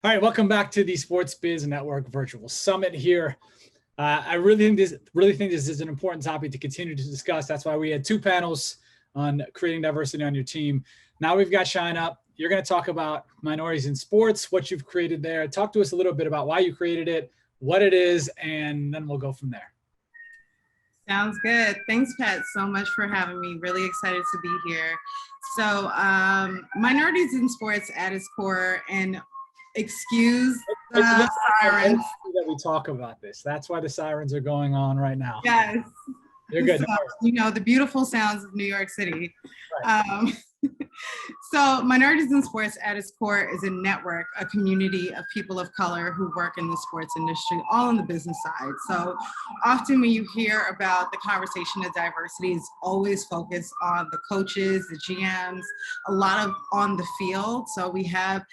All right, welcome back to the Sports Biz Network Virtual Summit here. I really think this is an important topic to continue to discuss. That's why we had two panels on creating diversity on your team. Now we've got Shaina. You're going to talk about minorities in sports, what you've created there. Talk to us a little bit about why you created it, what it is, and then we'll go from there. Sounds good. Thanks, Pat, so much for having me. Really excited to be here. So, minorities in sports at its core, and excuse the sirens. That we talk about this. That's why the sirens are going on right now. Yes. You're good. So, the beautiful sounds of New York City. Right. So Minorities in Sports at its core is a network, a community of people of color who work in the sports industry, all on the business side. So often when you hear about the conversation of diversity, it's always focused on the coaches, the GMs, a lot of on the field. So we have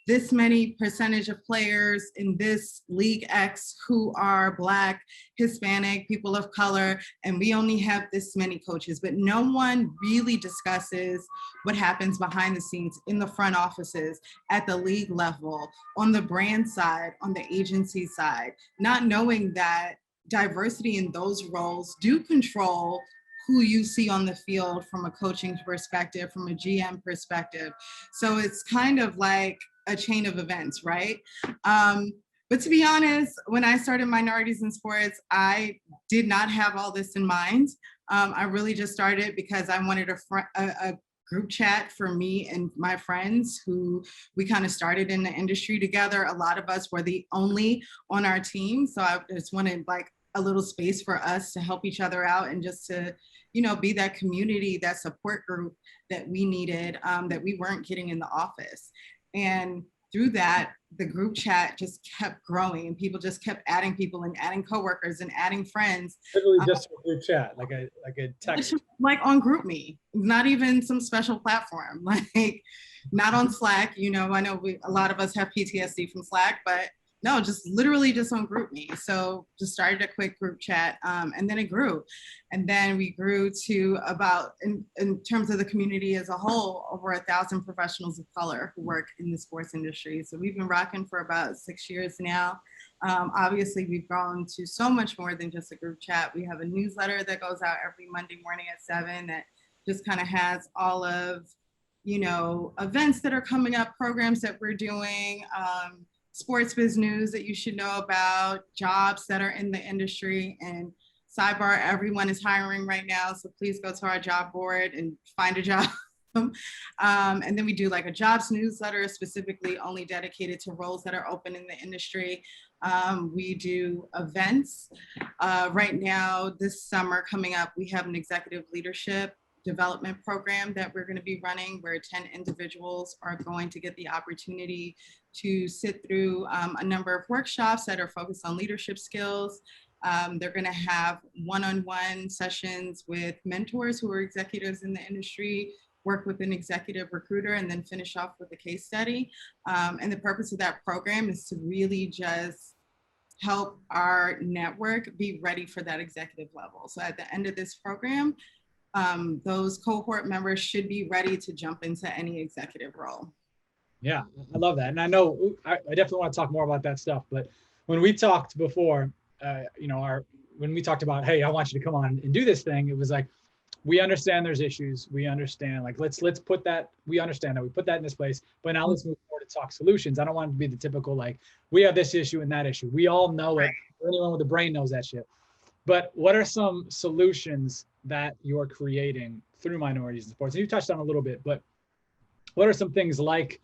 this many percentage of players in this League X who are Black, Hispanic, people of color, and we only have this many coaches, but no one really discusses what happens behind the scenes in the front offices, at the league level, on the brand side, on the agency side, not knowing that diversity in those roles do control who you see on the field from a coaching perspective, from a GM perspective. So it's kind of like a chain of events, right? But to be honest, when I started Minorities in Sports, I did not have all this in mind. I really just started because I wanted a group chat for me and my friends who we kind of started in the industry together. A lot of us were the only on our team. So I just wanted like a little space for us to help each other out and just to, be that community, that support group that we needed, that we weren't getting in the office. And through that, the group chat just kept growing and people just kept adding people and adding coworkers and adding friends. Literally just a group chat, like a text. Like on GroupMe, not even some special platform, like not on Slack. I know a lot of us have PTSD from Slack, but no, just literally just on GroupMe. So just started a quick group chat and then it grew. And then we grew to about, in terms of the community as a whole, over 1,000 professionals of color who work in the sports industry. So we've been rocking for about 6 years now. Obviously, we've grown to so much more than just a group chat. We have a newsletter that goes out every Monday morning at 7 that just kind of has all of, events that are coming up, programs that we're doing, sports biz news that you should know about, jobs that are in the industry. And sidebar, everyone is hiring right now. So please go to our job board and find a job. And then we do like a jobs newsletter specifically only dedicated to roles that are open in the industry. We do events. Right now, this summer coming up, we have an executive leadership development program that we're going to be running where 10 individuals are going to get the opportunity to sit through a number of workshops that are focused on leadership skills. They're going to have one-on-one sessions with mentors who are executives in the industry, work with an executive recruiter, and then finish off with a case study. And the purpose of that program is to really just help our network be ready for that executive level. So at the end of this program, those cohort members should be ready to jump into any executive role. Yeah, I love that. And I know I definitely want to talk more about that stuff. But when we talked before, when we talked about, hey, I want you to come on and do this thing, it was like, we understand there's issues. We understand, like, let's put that, we understand that we put that in this place, but now let's move forward to talk solutions. I don't want it to be the typical, like, we have this issue and that issue. We all know it. Anyone with a brain knows that shit. But what are some solutions that you're creating through Minorities in Sports? And you touched on a little bit, but what are some things like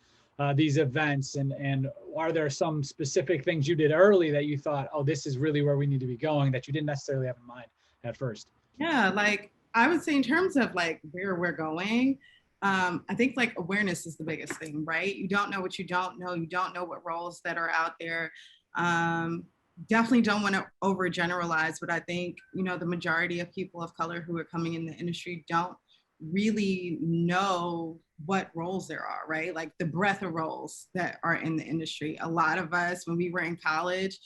these events, and are there some specific things you did early that you thought, oh, this is really where we need to be going, that you didn't necessarily have in mind at first? Yeah, like I would say in terms of like where we're going, I think like awareness is the biggest thing, right? You don't know what you don't know. You don't know what roles that are out there. Definitely don't want to overgeneralize, but I think, the majority of people of color who are coming in the industry don't really know what roles there are, right? Like the breadth of roles that are in the industry. A lot of us, when we were in college,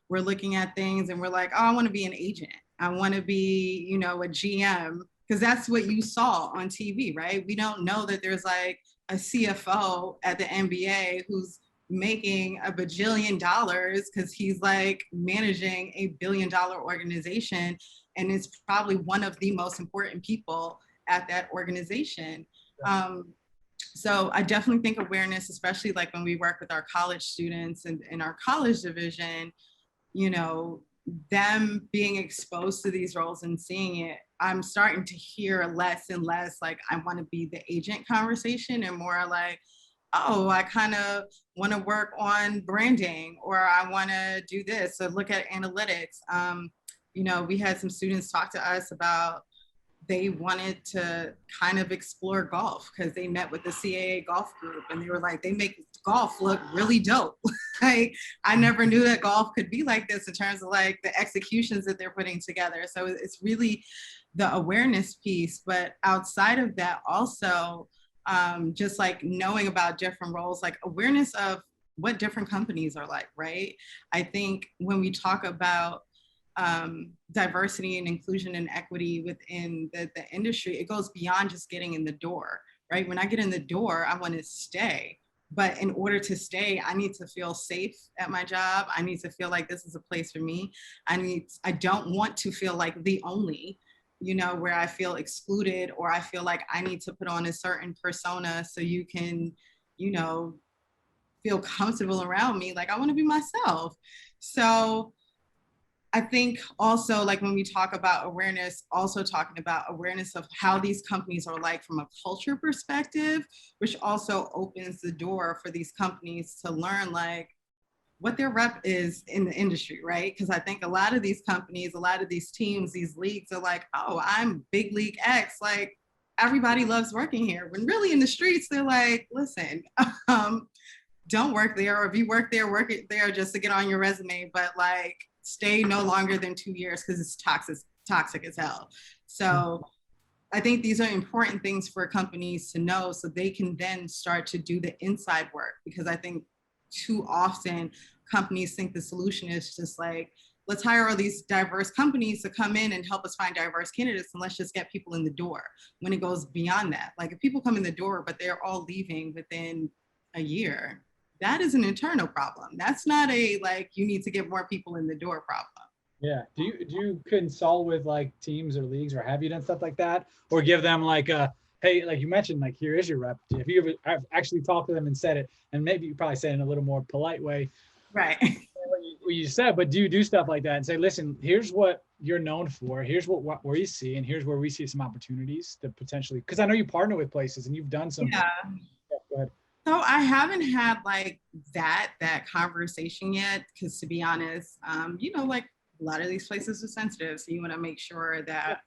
we're looking at things and we're like, oh, I want to be an agent. I want to be, a GM, because that's what you saw on TV, right? We don't know that there's like a CFO at the NBA who's making a bajillion dollars because he's like managing $1 billion organization and is probably one of the most important people at that organization. So I definitely think awareness, especially like when we work with our college students and in our college division, you know, them being exposed to these roles and seeing it, I'm starting to hear less and less like I want to be the agent conversation and more like, oh, I kind of want to work on branding or I want to do this. So look at analytics. You know, we had some students talk to us about they wanted to kind of explore golf because they met with the CAA golf group and they were like, they make golf look really dope. Like, I never knew that golf could be like this in terms of like the executions that they're putting together. So it's really the awareness piece. But outside of that, also, just like knowing about different roles, like awareness of what different companies are like, right? I think when we talk about diversity and inclusion and equity within the industry, it goes beyond just getting in the door, right? When I get in the door, I want to stay. But in order to stay, I need to feel safe at my job. I need to feel like this is a place for me. I don't want to feel like the only, you know, where I feel excluded or I feel like I need to put on a certain persona so you can, you know, feel comfortable around me. Like I want to be myself. So I think also like when we talk about awareness, also talking about awareness of how these companies are like from a culture perspective, which also opens the door for these companies to learn like what their rep is in the industry, right? Because I think a lot of these companies, a lot of these teams, these leagues are like, oh, I'm big league X, like everybody loves working here. When really in the streets, they're like, listen, don't work there, or if you work it there just to get on your resume, but like stay no longer than 2 years because it's toxic as hell. So I think these are important things for companies to know so they can then start to do the inside work, because I think too often companies think the solution is just like, let's hire all these diverse companies to come in and help us find diverse candidates and let's just get people in the door, when it goes beyond that. Like if people come in the door but they're all leaving within a year, that is an internal problem. That's not a like you need to get more people in the door problem. Yeah. Do you consult with like teams or leagues, or have you done stuff like that, or give them like a, hey, like you mentioned, like here is your rep. If you ever I've actually talked to them and said it, and maybe you probably said it in a little more polite way, Right. what you said, but do you do stuff like that and say, listen, here's what you're known for, here's what where you see, and here's where we see some opportunities to potentially, because I know you partner with places and you've done some. Yeah. Yeah, go ahead. So I haven't had like that conversation yet, because to be honest, you know, like a lot of these places are sensitive, so you want to make sure that,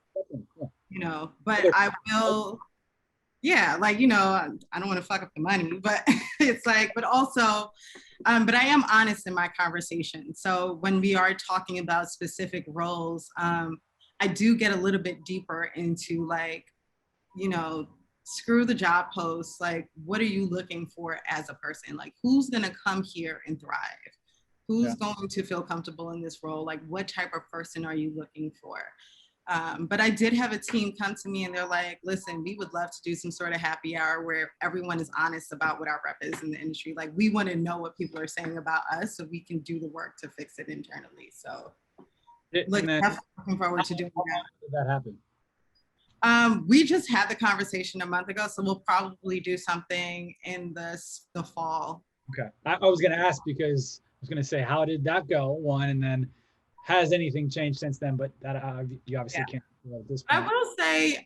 you know, but I will, yeah, like, you know, I don't want to fuck up the money, but it's like, but also, but I am honest in my conversation. So when we are talking about specific roles, I do get a little bit deeper into like, you know, screw the job post. Like, what are you looking for as a person? Like, who's going to come here and thrive? Who's going to feel comfortable in this role? Like, what type of person are you looking for? But I did have a team come to me and they're like, listen, we would love to do some sort of happy hour where everyone is honest about what our rep is in the industry. Like, we want to know what people are saying about us so we can do the work to fix it internally. So, look, definitely looking forward to doing that. Did that happen? We just had the conversation a month ago, so we'll probably do something in the fall. Okay. I was going to ask because I was going to say, how did that go? One, and then has anything changed since then? But that you obviously can't at this point. I will say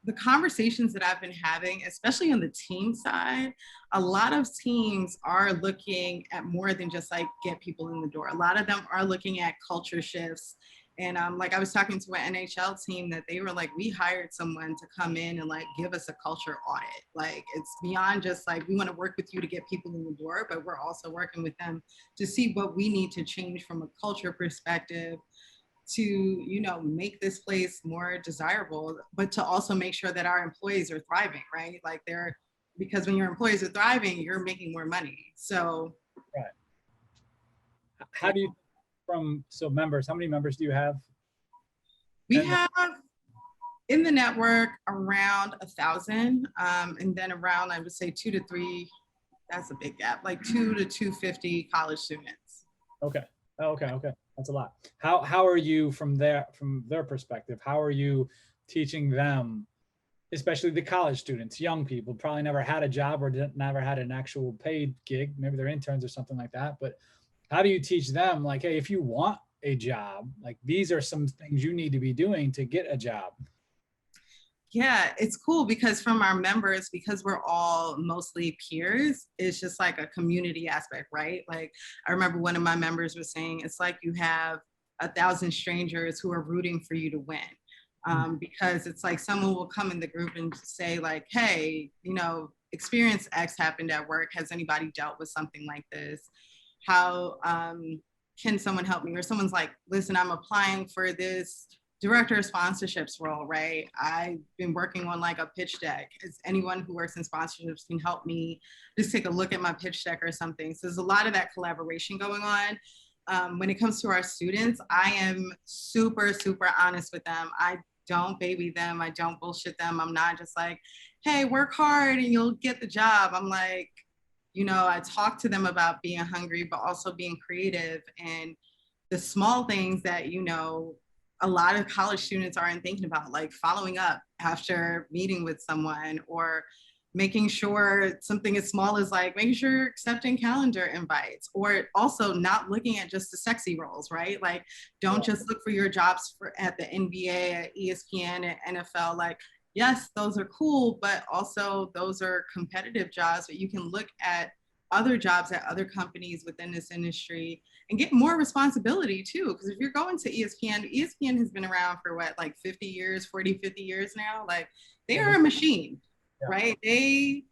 the conversations that I've been having, especially on the team side, a lot of teams are looking at more than just like get people in the door. A lot of them are looking at culture shifts. And like I was talking to an NHL team that they were like, we hired someone to come in and like give us a culture audit. Like it's beyond just like, we want to work with you to get people in the door, but we're also working with them to see what we need to change from a culture perspective to, you know, make this place more desirable, but to also make sure that our employees are thriving, right? Like because when your employees are thriving, you're making more money. So. Right. How do you, members, how many members do you have? We have in the network around 1,000, and then around, I would say 2 to 3 That's a big gap, like 2 to 250 college students. Okay. Okay. That's a lot. How are you from their perspective? How are you teaching them, especially the college students, young people, probably never had a job or never had an actual paid gig. Maybe they're interns or something like that. But how do you teach them, like, hey, if you want a job, like these are some things you need to be doing to get a job? Yeah, it's cool because from our members, because we're all mostly peers, it's just like a community aspect, right? Like I remember one of my members was saying, it's like you have 1,000 strangers who are rooting for you to win. Because it's like someone will come in the group and say like, hey, experience X happened at work. Has anybody dealt with something like this? How can someone help me? Or someone's like, listen, I'm applying for this director of sponsorships role, right? I've been working on like a pitch deck. Is anyone who works in sponsorships can help me just take a look at my pitch deck or something? So there's a lot of that collaboration going on. When it comes to our students, I am super, super honest with them. I don't baby them. I don't bullshit them. I'm not just like, hey, work hard and you'll get the job. I'm like, I talk to them about being hungry, but also being creative and the small things that, a lot of college students aren't thinking about, like following up after meeting with someone or making sure something as small as like making sure you're accepting calendar invites, or also not looking at just the sexy roles, right? Like don't just look for your jobs at the NBA, at ESPN, at NFL. Like, yes, those are cool, but also those are competitive jobs, but you can look at other jobs at other companies within this industry and get more responsibility too. Because if you're going to ESPN has been around for what, like 50 years, 40, 50 years now. Like they are a machine, right? They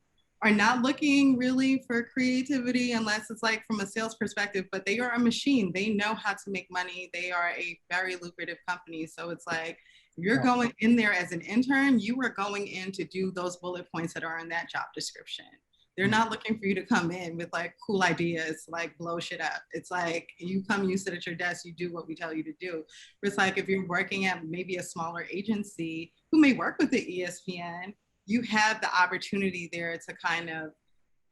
are not looking really for creativity unless it's like from a sales perspective, but they are a machine. They know how to make money. They are a very lucrative company. So it's like, if you're going in there as an intern, you are going in to do those bullet points that are in that job description. They're not looking for you to come in with like cool ideas, like blow shit up. It's like you come, you sit at your desk, you do what we tell you to do. It's like if you're working at maybe a smaller agency who may work with the ESPN, you have the opportunity there to kind of,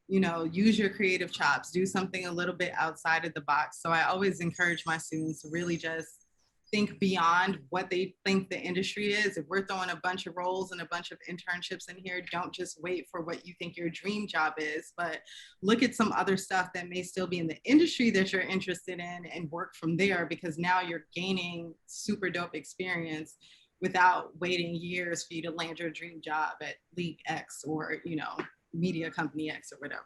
use your creative chops, do something a little bit outside of the box. So I always encourage my students to really just think beyond what they think the industry is. If we're throwing a bunch of roles and a bunch of internships in here, don't just wait for what you think your dream job is, but look at some other stuff that may still be in the industry that you're interested in and work from there, because now you're gaining super dope experience without waiting years for you to land your dream job at League X or, media company X or whatever.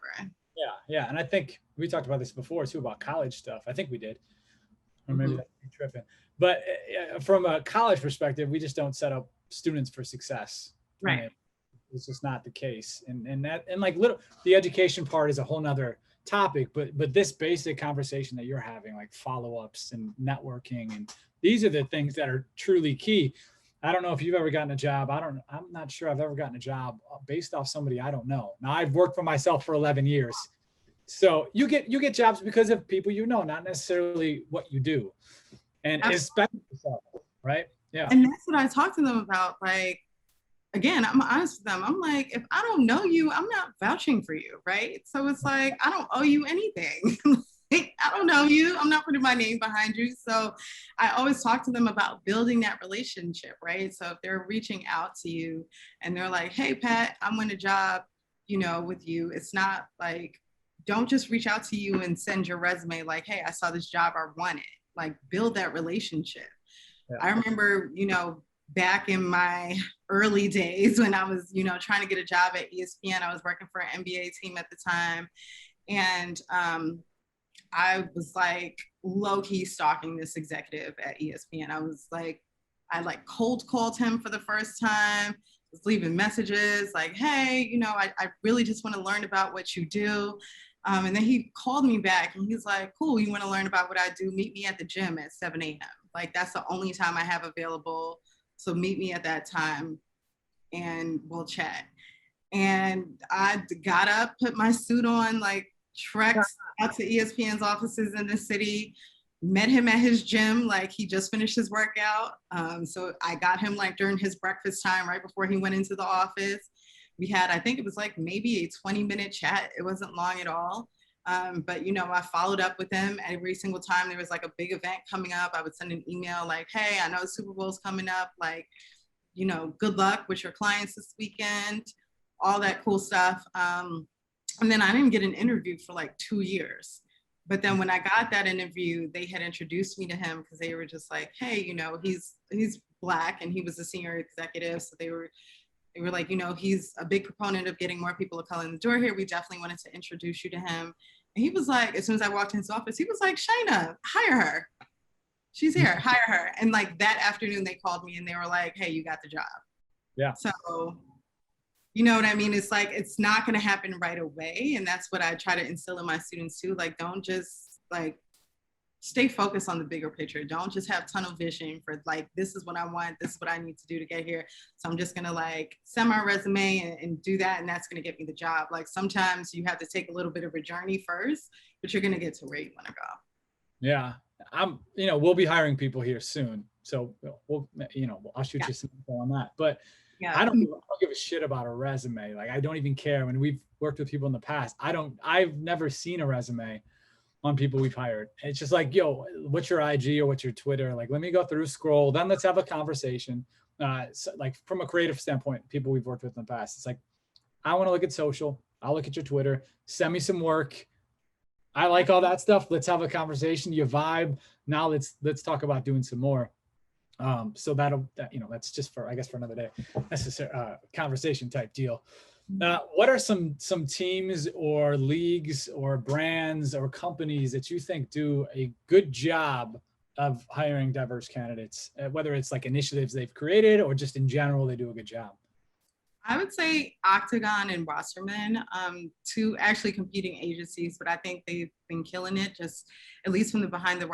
Yeah. And I think we talked about this before too, about college stuff. I think we did. Or maybe that's me tripping. But from a college perspective, we just don't set up students for success. Right. It's just not the case. And like the education part is a whole nother topic, but this basic conversation that you're having, like follow-ups and networking, and these are the things that are truly key. I don't know if you've ever gotten a job. I'm not sure I've ever gotten a job based off somebody I don't know. Now I've worked for myself for 11 years. So you get jobs because of people not necessarily what you do. And especially yourself, right? Yeah. And that's what I talk to them about. Like, again, I'm honest with them. I'm like, if I don't know you, I'm not vouching for you, right? So it's like, I don't owe you anything. I don't know you. I'm not putting my name behind you. So I always talk to them about building that relationship, right? So if they're reaching out to you and they're like, hey, Pat, I'm on a job, with you. It's not like, don't just reach out to you and send your resume like, hey, I saw this job, I want it. Like build that relationship. Yeah. I remember, back in my early days when I was, trying to get a job at ESPN, I was working for an NBA team at the time. And I was like low-key stalking this executive at ESPN. I cold called him for the first time, was leaving messages like, hey, I really just want to learn about what you do. And then he called me back and he's like, cool, you want to learn about what I do? Meet me at the gym at 7 a.m. Like, that's the only time I have available. So meet me at that time and we'll chat. And I got up, put my suit on, like trekked out to ESPN's offices in the city, met him at his gym. Like he just finished his workout. So I got him like during his breakfast time, right before he went into the office. we had, I think it was like maybe a 20-minute chat. It wasn't long at all. But you know, I followed up with them every single time there was like a big event coming up. I would send an email like, hey, I know Super Bowl's coming up. Like, you know, good luck with your clients this weekend, all that cool stuff. And then I didn't get an interview for like 2 years. But then when I got that interview, they had introduced me to him because they were just like, hey, you know, he's Black and he was a senior executive. So they were like, you know, he's a big proponent of getting more people of color in the door here. We definitely wanted to introduce you to him. And he was like, as soon as I walked into his office, he was like, Shaina, hire her. She's here, hire her. And like that afternoon, they called me and they were like, hey, you got the job. Yeah. So, you know what I mean? It's like, it's not going to happen right away. And that's what I try to instill in my students too. Like, don't just like stay focused on the bigger picture. Don't just have tunnel vision for like, this is what I want. This is what I need to do to get here. So I'm just going to like send my resume and do that. And that's going to get me the job. Like sometimes you have to take a little bit of a journey first, but you're going to get to where you want to go. Yeah. We'll be hiring people here soon. So I'll shoot you some info on that, but Yeah. I don't give a shit about a resume. Like, I don't even care. When we've worked with people in the past, I've never seen a resume on people we've hired. It's just like, yo, what's your IG or what's your Twitter? Like, let me go through, scroll, then let's have a conversation. So like from a creative standpoint, people we've worked with in the past, it's like, I want to look at social. I'll look at your Twitter, send me some work. I like all that stuff. Let's have a conversation. You vibe. Now let's talk about doing some more. So that's just for, I guess, for another day. That's a conversation type deal. What are some teams or leagues or brands or companies that you think do a good job of hiring diverse candidates, whether it's like initiatives they've created or just in general, they do a good job? I would say Octagon and Wasserman, two actually competing agencies, but I think they've been killing it, just at least from the behind the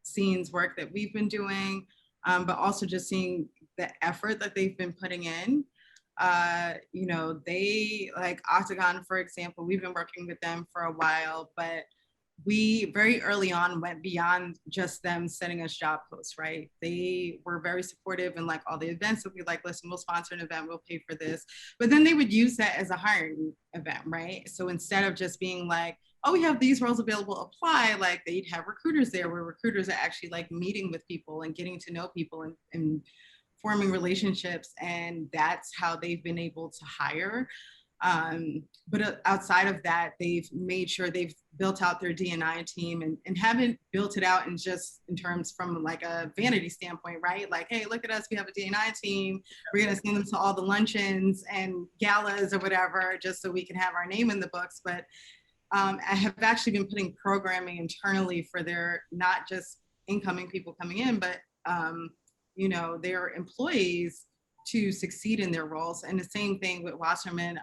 scenes work that we've been doing, but also just seeing the effort that they've been putting in. They like Octagon, for example, we've been working with them for a while, but we very early on went beyond just them sending us job posts, right? They were very supportive in like all the events. So we like, listen, we'll sponsor an event, we'll pay for this. But then they would use that as a hiring event, right? So instead of just being like, oh, we have these roles available, apply, like they'd have recruiters there where recruiters are actually like meeting with people and getting to know people and forming relationships. And that's how they've been able to hire. But outside of that, they've made sure they've built out their D&I team and haven't built it out in just in terms from like a vanity standpoint, right? Like, hey, look at us, we have a D&I team. We're going to send them to all the luncheons and galas or whatever, just so we can have our name in the books. But I have actually been putting programming internally for their, not just incoming people coming in, but, their employees to succeed in their roles. And the same thing with Wasserman.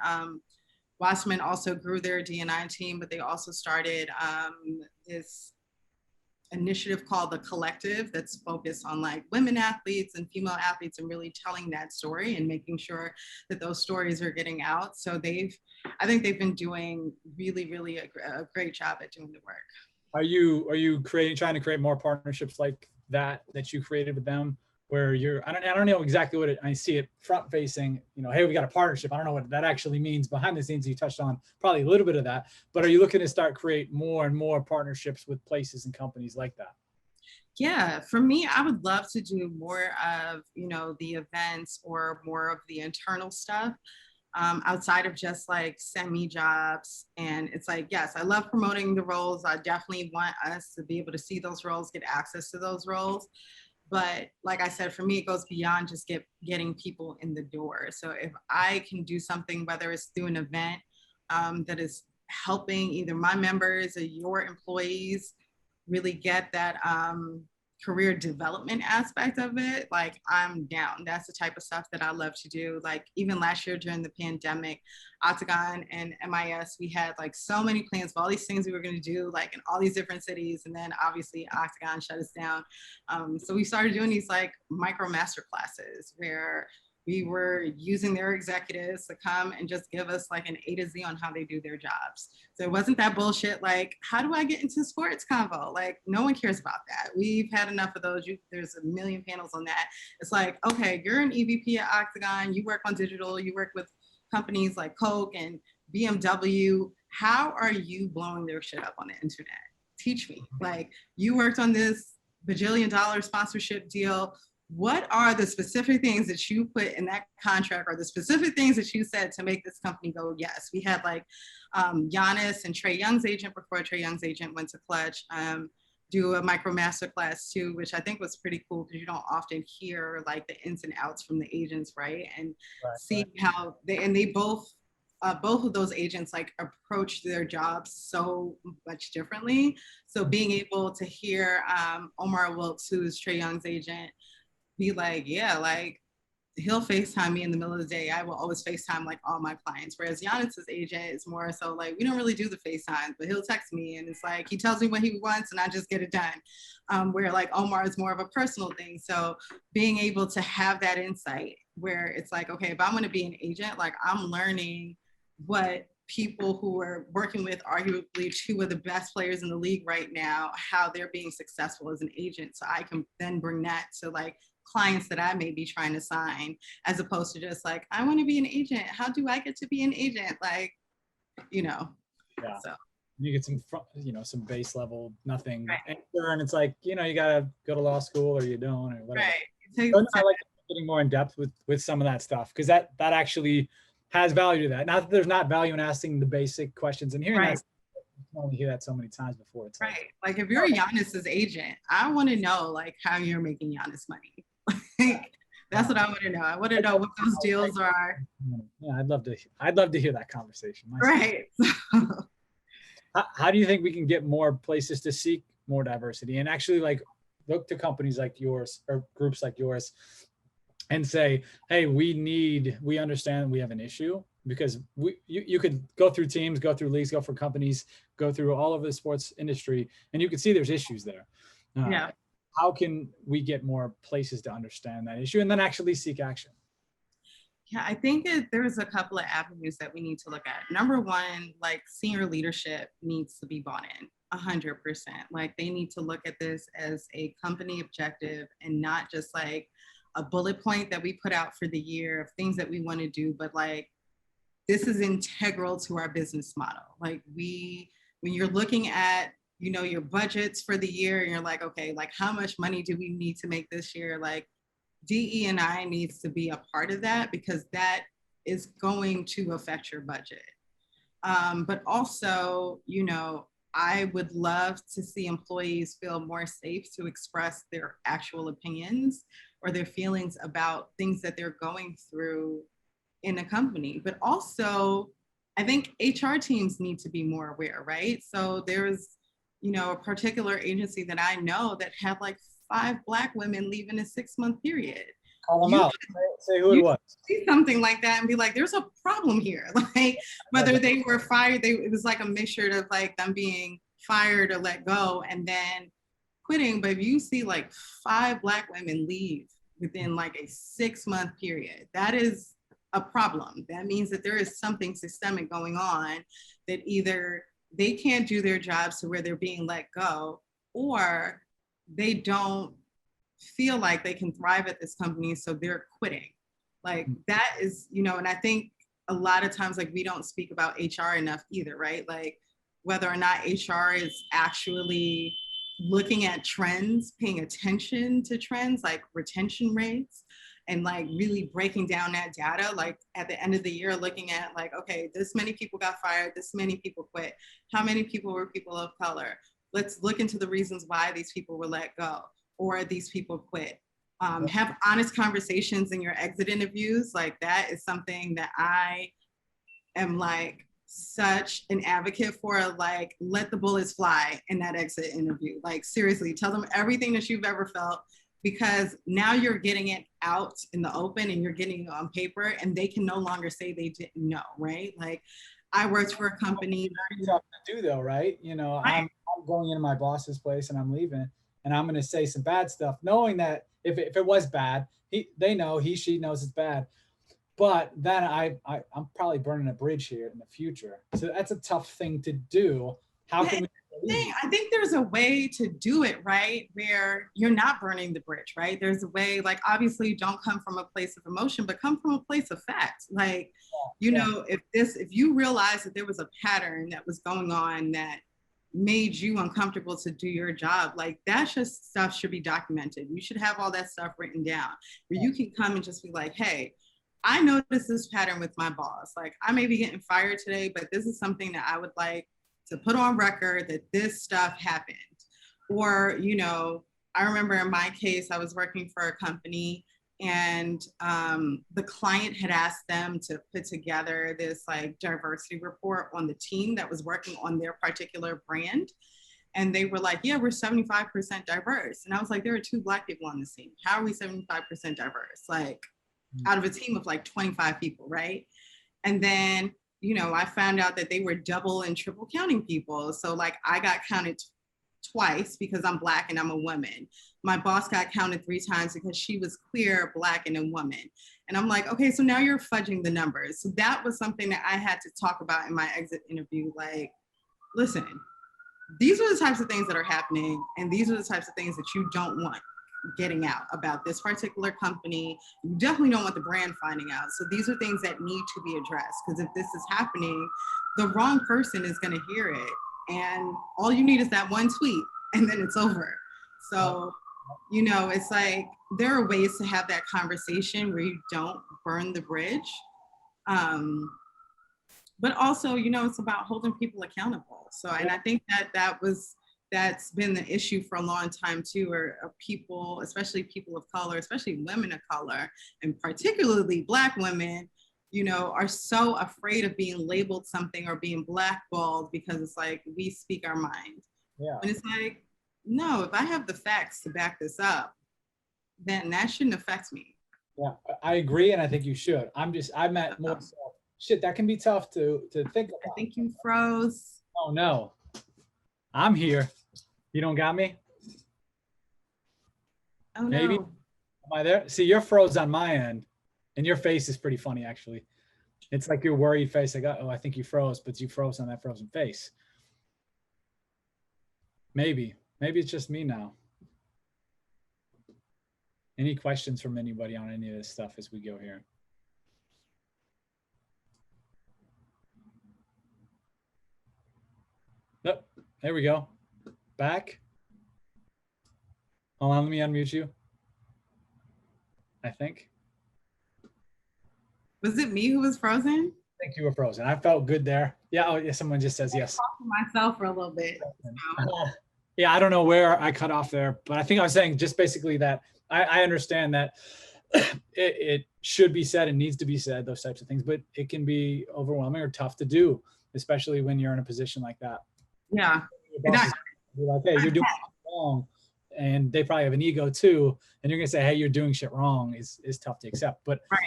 Wasserman also grew their D&I team, but they also started this initiative called The Collective that's focused on like women athletes and female athletes and really telling that story and making sure that those stories are getting out. So I think they've been doing really, really a great job at doing the work. Are you trying to create more partnerships like that you created with them? Where I don't know exactly what I see it front facing, hey, we got a partnership. I don't know what that actually means. Behind the scenes, you touched on probably a little bit of that, but are you looking to start create more and more partnerships with places and companies like that? Yeah, for me, I would love to do more of, the events or more of the internal stuff outside of just like send me jobs. And it's like, yes, I love promoting the roles. I definitely want us to be able to see those roles, get access to those roles. But like I said, for me, it goes beyond just getting people in the door. So if I can do something, whether it's through an event that is helping either my members or your employees really get that career development aspect of it, like I'm down. That's the type of stuff that I love to do. Like even last year during the pandemic, Octagon and MIS, we had like so many plans for all these things we were going to do, like in all these different cities. And then obviously Octagon shut us down. So we started doing these like micro master classes where we were using their executives to come and just give us like an A to Z on how they do their jobs. So it wasn't that bullshit, like, how do I get into sports convo? Like, no one cares about that. We've had enough of those. There's a million panels on that. It's like, okay, you're an EVP at Octagon, you work on digital, you work with companies like Coke and BMW, how are you blowing their shit up on the internet? Teach me. Like, you worked on this bajillion-dollar sponsorship deal. What are the specific things that you put in that contract, or the specific things that you said to make this company go yes? We had like Giannis and Trae Young's agent, before Trae Young's agent went to Clutch, do a micro masterclass too, which I think was pretty cool, because you don't often hear like the ins and outs from the agents, right? And see how they both of those agents like approach their jobs so much differently. So being able to hear Omar Wilkes, who's Trae Young's agent, be like, yeah, like he'll FaceTime me in the middle of the day. I will always FaceTime like all my clients. Whereas Giannis's agent is more so like, we don't really do the FaceTime, but he'll text me and it's like, he tells me what he wants and I just get it done. Where like Omar is more of a personal thing. So being able to have that insight where it's like, okay, if I'm going to be an agent, like I'm learning what people who are working with arguably two of the best players in the league right now, how they're being successful as an agent. So I can then bring that to like clients that I may be trying to sign, as opposed to just like, I want to be an agent. How do I get to be an agent? Like, you know, yeah. So you get some, some base level, nothing. Right. And it's like, you got to go to law school or you don't, or whatever. Right. So I like getting more in depth with some of that stuff, because that actually has value to that. Not that there's not value in asking the basic questions and hearing that. You can only hear that so many times before. It's like if you're Giannis's agent, I want to know like how you're making Giannis money. That's what I want to know. I want to know what those deals are. Yeah, I'd love to hear that conversation myself. Right. How do you think we can get more places to seek more diversity and actually like look to companies like yours or groups like yours and say, hey, we understand we have an issue? Because you could go through teams, go through leagues, go for companies, go through all of the sports industry, and you can see there's issues there. Yeah. How can we get more places to understand that issue and then actually seek action? Yeah, I think there's a couple of avenues that we need to look at. Number one, like senior leadership needs to be bought in 100%. Like they need to look at this as a company objective and not just like a bullet point that we put out for the year of things that we want to do, but like this is integral to our business model. Like when you're looking at your budgets for the year and you're like, okay, like how much money do we need to make this year? Like DE&I needs to be a part of that, because that is going to affect your budget. But also, I would love to see employees feel more safe to express their actual opinions or their feelings about things that they're going through in a company. But also, I think HR teams need to be more aware, right? So there's a particular agency that I know that had like 5 Black women leave in a 6-month period. Call them out. Say who it was. See something like that and be like, there's a problem here. Like whether they were fired, it was like a mixture of like them being fired or let go and then quitting. But if you see like 5 Black women leave within like a 6-month period, that is a problem. That means that there is something systemic going on, that either they can't do their jobs to where they're being let go, or they don't feel like they can thrive at this company, so they're quitting. Like that is, and I think a lot of times like we don't speak about HR enough either, right? Like whether or not HR is actually looking at trends, paying attention to trends like retention rates, and like really breaking down that data, like at the end of the year, looking at like, okay, this many people got fired, this many people quit. How many people were people of color? Let's look into the reasons why these people were let go or these people quit. Have honest conversations in your exit interviews. Like that is something that I am like such an advocate for. Like let the bullets fly in that exit interview. Like seriously, tell them everything that you've ever felt, because now you're getting it out in the open and you're getting it on paper, and they can no longer say they didn't know, right? Like I worked for a company. Very tough to do though, right? Right. I'm going into my boss's place and I'm leaving, and I'm going to say some bad stuff, knowing that if it was bad, she knows it's bad. But then I'm probably burning a bridge here in the future. So that's a tough thing to do. How can we I think there's a way to do it, right? Where you're not burning the bridge, right? There's a way, like, obviously don't come from a place of emotion, but come from a place of fact. Like, you know, if you realize that there was a pattern that was going on that made you uncomfortable to do your job, like that just stuff should be documented. You should have all that stuff written down where you can come and just be like, hey, I noticed this pattern with my boss. Like, I may be getting fired today, but this is something that I would like to put on record that this stuff happened. Or, you know, I remember in my case, I was working for a company and the client had asked them to put together this like diversity report on the team that was working on their particular brand. And they were like, yeah, we're 75% diverse. And I was like, there are 2 Black people on this team. How are we 75% diverse? Like, out of a team of like 25 people, right? And then, you know, I found out that they were double and triple counting people. So like I got counted twice because I'm Black and I'm a woman. My boss got counted 3 times because she was queer, Black, and a woman. And I'm like, okay, so now you're fudging the numbers. So that was something that I had to talk about in my exit interview. Like, listen, these are the types of things that are happening, and these are the types of things that you don't want getting out about this particular company. You definitely don't want the brand finding out. So these are things that need to be addressed, because if this is happening, the wrong person is going to hear it. And all you need is that one tweet and then it's over. So, you know, it's like there are ways to have that conversation where you don't burn the bridge. But also, you know, it's about holding people accountable. So, and I think that's been the issue for a long time too, where people, especially people of color, especially women of color, and particularly Black women, you know, are so afraid of being labeled something or being blackballed because it's like, we speak our mind. Yeah. And it's like, no, if I have the facts to back this up, then that shouldn't affect me. Yeah, I agree. And I think you should. I'm at more so, shit, that can be tough to think about. I think you froze. Oh no, I'm here. You don't got me? Oh no. Maybe. Am I there? See, you're froze on my end. And your face is pretty funny, actually. It's like your worried face. Like, oh, I think you froze, but you froze on that frozen face. Maybe it's just me now. Any questions from anybody on any of this stuff as we go here? Oh, there we go. Back. Hold on, let me unmute you. I think. Was it me who was frozen? I think you were frozen. I felt good there. Yeah. Oh, yeah. Someone just says yes. I talked to myself for a little bit. So. Yeah, I don't know where I cut off there, but I think I was saying just basically that I understand that it should be said and needs to be said, those types of things, but it can be overwhelming or tough to do, especially when you're in a position like that. Yeah. Like, hey, you're doing wrong. And they probably have an ego too. And you're going to say, hey, you're doing shit wrong is tough to accept. But right.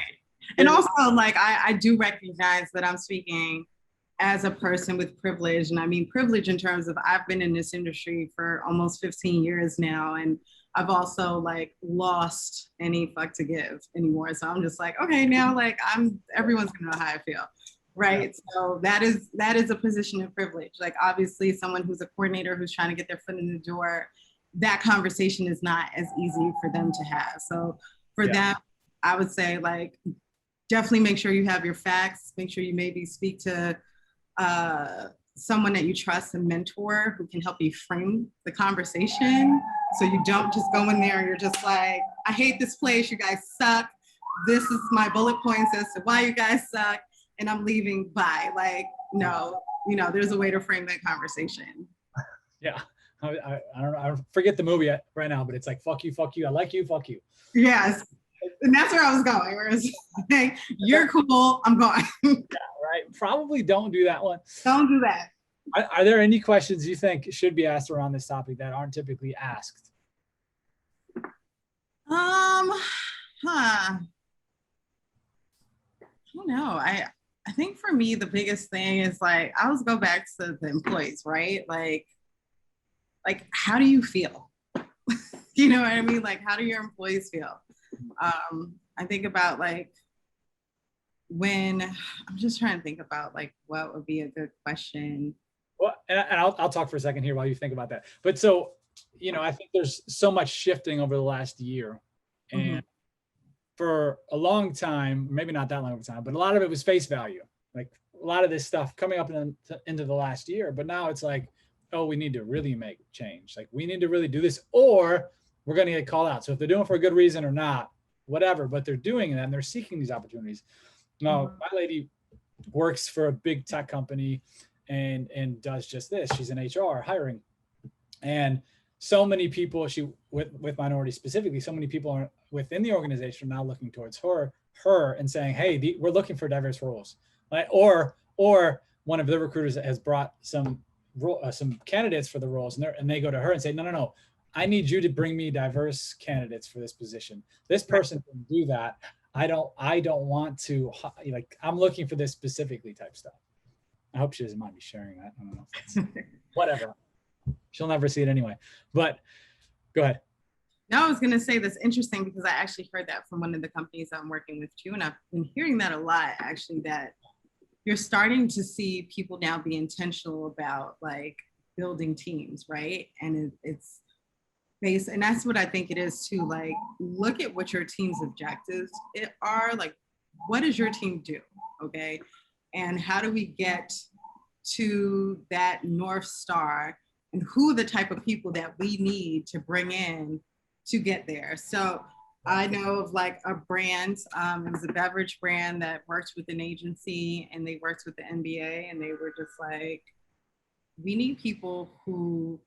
And also, like, I do recognize that I'm speaking as a person with privilege. And I mean privilege in terms of I've been in this industry for almost 15 years now. And I've also like lost any fuck to give anymore. So I'm just like, okay, now like everyone's gonna know how I feel. Right. Yeah. So that is a position of privilege. Like obviously someone who's a coordinator who's trying to get their foot in the door, that conversation is not as easy for them to have. So for that, I would say like, definitely make sure you have your facts, make sure you maybe speak to someone that you trust, a mentor who can help you frame the conversation. So you don't just go in there and you're just like, I hate this place, you guys suck. This is my bullet points as to why you guys suck, and I'm leaving, bye. Like, no, you know, there's a way to frame that conversation. Yeah, I don't know, I forget the movie right now, but it's like, fuck you, I like you, fuck you. Yes, and that's where I was going, where it's like, you're cool, I'm going. Yeah, right, probably don't do that one. Don't do that. Are there any questions you think should be asked around this topic that aren't typically asked? I don't know. I think for me, the biggest thing is like, I always go back to the employees, right? Like how do you feel? You know what I mean? Like, how do your employees feel? I think about like, when I'm just trying to think about like, what would be a good question. Well, and I'll talk for a second here while you think about that. But so, I think there's so much shifting over the last year. And Mhm. for a long time, maybe not that long of a time, but a lot of it was face value. Like a lot of this stuff coming up into the last year. But now it's like, oh, we need to really make change. Like we need to really do this, or we're going to get called out. So if they're doing it for a good reason or not, whatever, but they're doing it and they're seeking these opportunities. Now, my lady works for a big tech company and does just this. She's in HR hiring. And so many people, with minorities specifically, so many people are within the organization are now looking towards her and saying, hey, we're looking for diverse roles. Right? Or one of the recruiters has brought some candidates for the roles, and they go to her and say, no, I need you to bring me diverse candidates for this position. This person can do that. I don't want to, like, I'm looking for this specifically type stuff. I hope she doesn't mind me sharing that. I don't know if that's whatever. She'll never see it anyway, but go ahead. No, I was going to say that's interesting because I actually heard that from one of the companies I'm working with too. And I've been hearing that a lot, actually, that you're starting to see people now be intentional about like building teams, right? And it's based, and that's what I think it is too. Like, look at what your team's objectives are. Like, what does your team do? Okay. And how do we get to that North Star? And who are the type of people that we need to bring in to get there? So I know of like a brand, it was a beverage brand that worked with an agency and they worked with the NBA, and they were just like, we need people who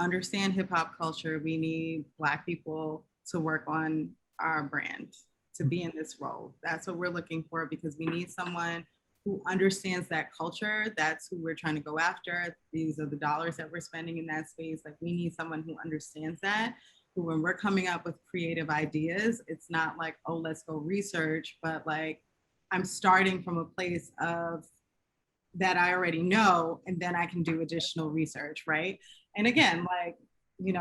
understand hip hop culture. We need Black people to work on our brand, to be in this role. That's what we're looking for, because we need someone who understands that culture. That's who we're trying to go after. These are the dollars that we're spending in that space. Like, we need someone who understands that, who, when we're coming up with creative ideas, it's not like, oh, let's go research, but like, I'm starting from a place of that I already know, and then I can do additional research, right? And again, like,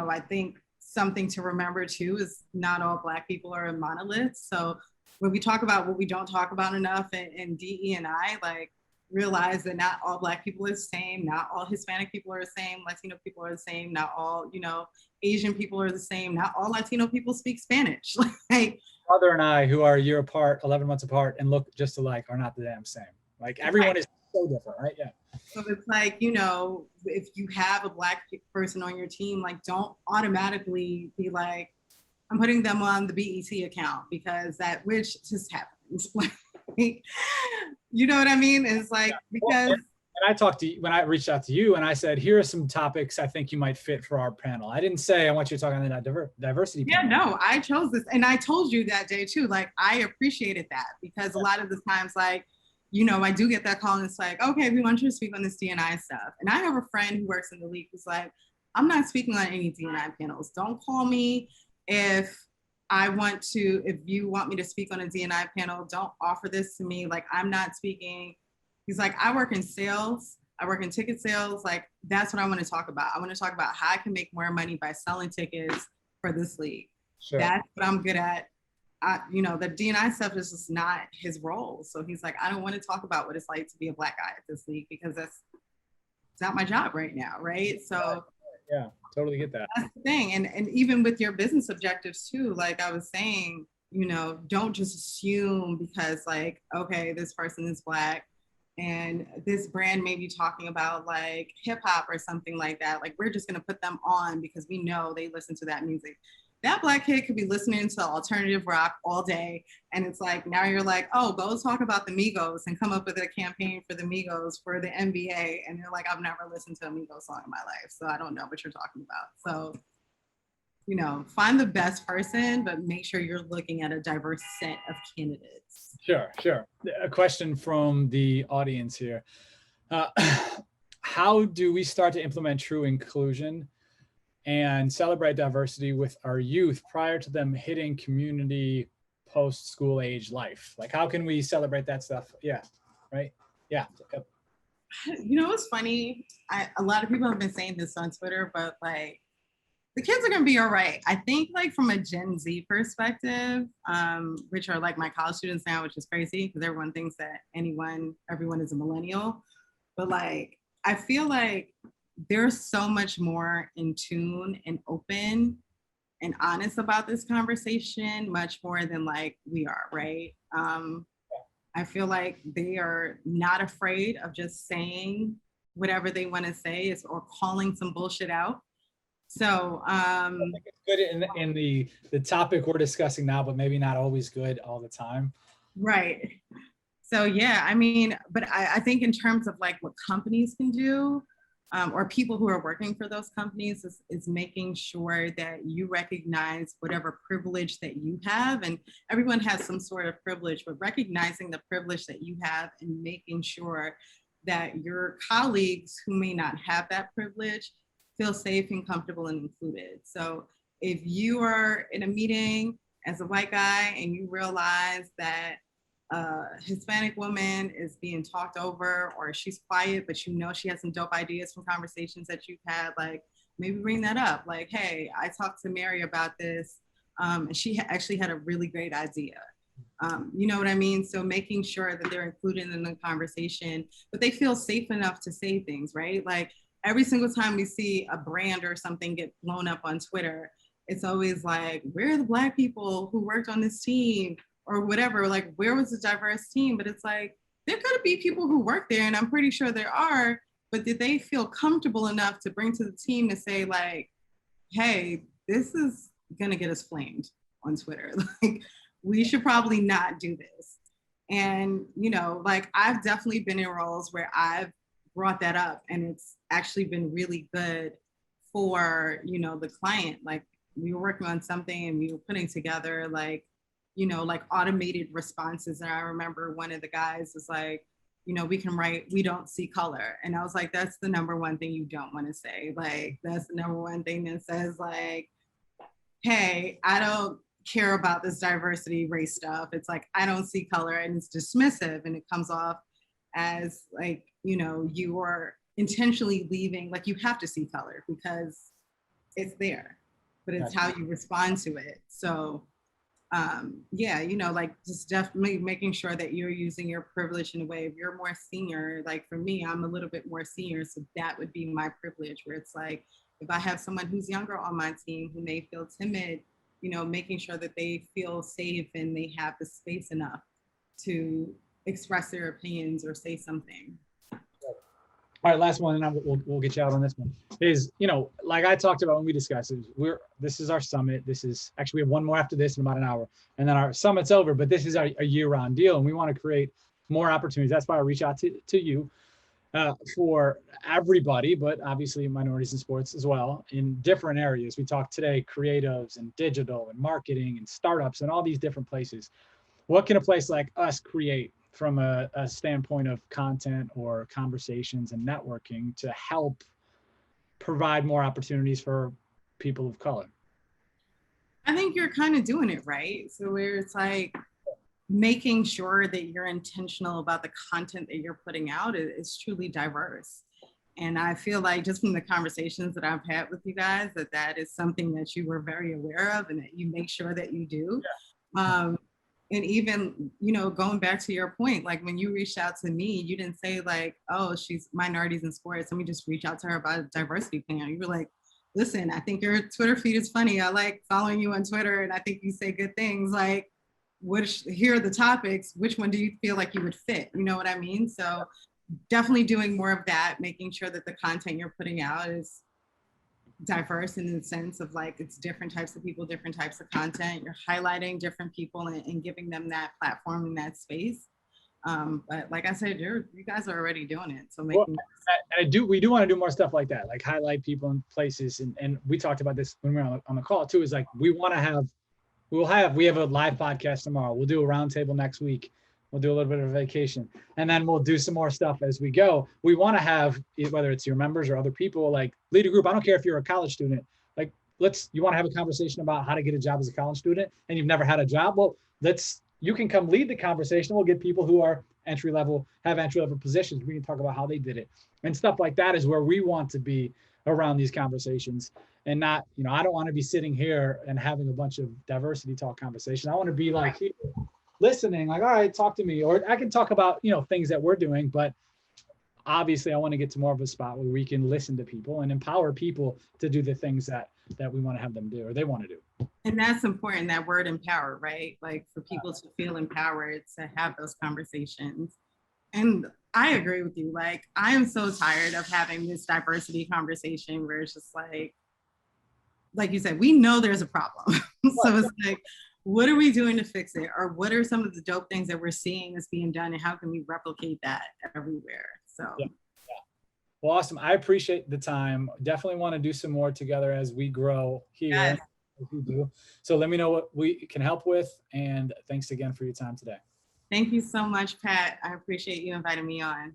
I think something to remember too is not all Black people are monoliths. So when we talk about what we don't talk about enough in DE and I, like, realize that not all Black people are the same, not all Hispanic people are the same, Latino people are the same, not all, Asian people are the same, not all Latino people speak Spanish. Like, Mother and I, who are a year apart, 11 months apart, and look just alike, are not the damn same. Like, everyone is so different, right? Yeah. So it's like, if you have a Black person on your team, like, don't automatically be like, I'm putting them on the BET account because that, which just happens. You know what I mean? It's like, because. And I talked to you when I reached out to you and I said, here are some topics I think you might fit for our panel. I didn't say I want you to talk on the diversity panel. Yeah, no, I chose this. And I told you that day too. Like, I appreciated that because a lot of the times, like, I do get that call and it's like, okay, we want you to speak on this D&I stuff. And I have a friend who works in the league who's like, I'm not speaking on any D&I panels. Don't call me if you want me to speak on a D&I panel. Don't offer this to me. Like, I'm not speaking. He's like, I work in sales. I work in ticket sales. Like, that's what I want to talk about. I want to talk about how I can make more money by selling tickets for this league. Sure. That's what I'm good at. The D&I stuff is just not his role. So he's like, I don't want to talk about what it's like to be a Black guy at this league because it's not my job right now, right? So yeah, totally get that. That's the thing. And even with your business objectives too, like I was saying, don't just assume because like, okay, this person is Black and this brand may be talking about like hip hop or something like that. Like, we're just going to put them on because we know they listen to that music. That Black kid could be listening to alternative rock all day. And it's like, now you're like, oh, go talk about the Migos and come up with a campaign for the Migos for the NBA. And you're like, I've never listened to a Migos song in my life, so I don't know what you're talking about. So, find the best person, but make sure you're looking at a diverse set of candidates. Sure. A question from the audience here. How do we start to implement true inclusion and celebrate diversity with our youth prior to them hitting community post-school age life? Like, how can we celebrate that stuff? Yeah, right? Yeah. It's funny. A lot of people have been saying this on Twitter, but like, the kids are gonna be all right. I think like from a Gen Z perspective, which are like my college students now, which is crazy because everyone thinks that everyone is a millennial. But like, I feel like there's so much more in tune and open and honest about this conversation, much more than like we are, right? I feel like they are not afraid of just saying whatever they want to say is or calling some bullshit out. So I think it's good in the topic we're discussing now, but maybe not always good all the time. right. So yeah, I mean, but I think in terms of like what companies can do, or people who are working for those companies is making sure that you recognize whatever privilege that you have. And everyone has some sort of privilege, but recognizing the privilege that you have and making sure that your colleagues who may not have that privilege feel safe and comfortable and included. So if you are in a meeting as a white guy and you realize that a Hispanic woman is being talked over or she's quiet, but you know she has some dope ideas from conversations that you've had, like maybe bring that up. Like, hey, I talked to Mary about this, and she actually had a really great idea. You know what I mean? So making sure that they're included in the conversation, but they feel safe enough to say things, right? Like every single time we see a brand or something get blown up on Twitter, it's always like, where are the Black people who worked on this team? Or whatever, like where was the diverse team? But it's like, there could be people who work there and I'm pretty sure there are, but did they feel comfortable enough to bring to the team to say like, hey, this is gonna get us flamed on Twitter. Like we should probably not do this. And, you know, like I've definitely been in roles where I've brought that up and it's actually been really good for, you know, the client. Like we were working on something and we were putting together like, you know, like automated responses. And I remember one of the guys was like, you know, we can write, we don't see color. And I was like, that's the number one thing you don't want to say. Like, that's the number one thing that says like, hey, I don't care about this diversity race stuff. It's like, I don't see color and it's dismissive and it comes off as like, you know, you are intentionally leaving, like you have to see color because it's there, but it's how you respond to it. So yeah, you know, like just definitely making sure that you're using your privilege in a way. If you're more senior, like for me, I'm a little bit more senior, so that would be my privilege where it's like, if I have someone who's younger on my team who may feel timid, you know, making sure that they feel safe and they have the space enough to express their opinions or say something. All right, last one, and then we'll get you out on this one. Is, you know, like I talked about when we discussed it, this is our summit. This is actually, we have one more after this in about an hour, and then our summit's over. But this is a year-round deal, and we want to create more opportunities. That's why I reach out to you for everybody, but obviously minorities in sports as well in different areas. We talked today, creatives and digital and marketing and startups and all these different places. What can a place like us create from a standpoint of content or conversations and networking to help provide more opportunities for people of color? I think you're kind of doing it right. So where it's like making sure that you're intentional about the content that you're putting out is truly diverse. And I feel like just from the conversations that I've had with you guys, that is something that you were very aware of and that you make sure that you do. Yeah. And even, you know, going back to your point, like when you reached out to me, you didn't say like, oh, she's minorities in sports, let me just reach out to her about a diversity plan. You were like, listen, I think your Twitter feed is funny. I like following you on Twitter and I think you say good things. Like, here are the topics, which one do you feel like you would fit? You know what I mean? So definitely doing more of that, making sure that the content you're putting out is diverse in the sense of like it's different types of people, different types of content. You're highlighting different people and giving them that platform and that space. But like I said, you guys are already doing it. So making we do want to do more stuff like that, like highlight people in places. And we talked about this when we were on the call too, is like we have a live podcast tomorrow. We'll do a roundtable next week. We'll do a little bit of a vacation, and then we'll do some more stuff as we go. We want to have, whether it's your members or other people, like lead a group. I don't care if you're a college student. Like, you want to have a conversation about how to get a job as a college student, and you've never had a job. Well, you can come lead the conversation. We'll get people who are entry level positions. We can talk about how they did it and stuff like that. Is where we want to be around these conversations, and not, you know, I don't want to be sitting here and having a bunch of diversity talk conversation. I want to be like here, listening, like, all right, talk to me. Or I can talk about, you know, things that we're doing, but obviously I want to get to more of a spot where we can listen to people and empower people to do the things that we want to have them do or they want to do. And that's important, that word empower, right? Like for people to feel empowered to have those conversations. And I agree with you. Like, I am so tired of having this diversity conversation where it's just like you said, we know there's a problem. So it's like, what are we doing to fix it? Or what are some of the dope things that we're seeing that's being done, and how can we replicate that everywhere? So yeah. Well, awesome. I appreciate the time. Definitely want to do some more together as we grow here. yes. As we do. So let me know what we can help with. And thanks again for your time today. Thank you so much, Pat. I appreciate you inviting me on.